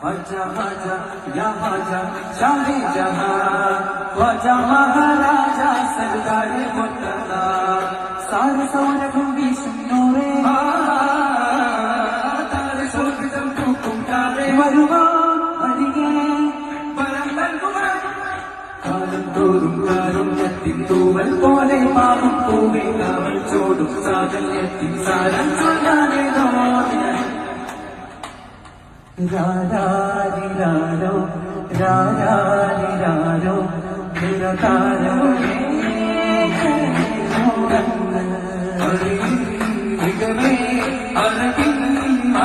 आजा आजा या आजा शाही जहां ख्वाजा महाराजा सरदार मुतला सारे सौरभം വീശുന്നോരേ താര സ്വർഗ്ഗം പൂക്കും താരേ വരുവാൻ അരികെ വരം നൽകുവാൻ കാലം തോറും കാരുണ്യത്തിൻ തൂവൽ പോലെ പാവം പൂവേ കാവൽ ചോടും സാകല്യത്തിൻ സാരം ചൊല്ലാനേതോ രാരാരിരാരോ രാരാരിരാരോ നിരതാരോ നിഗമേ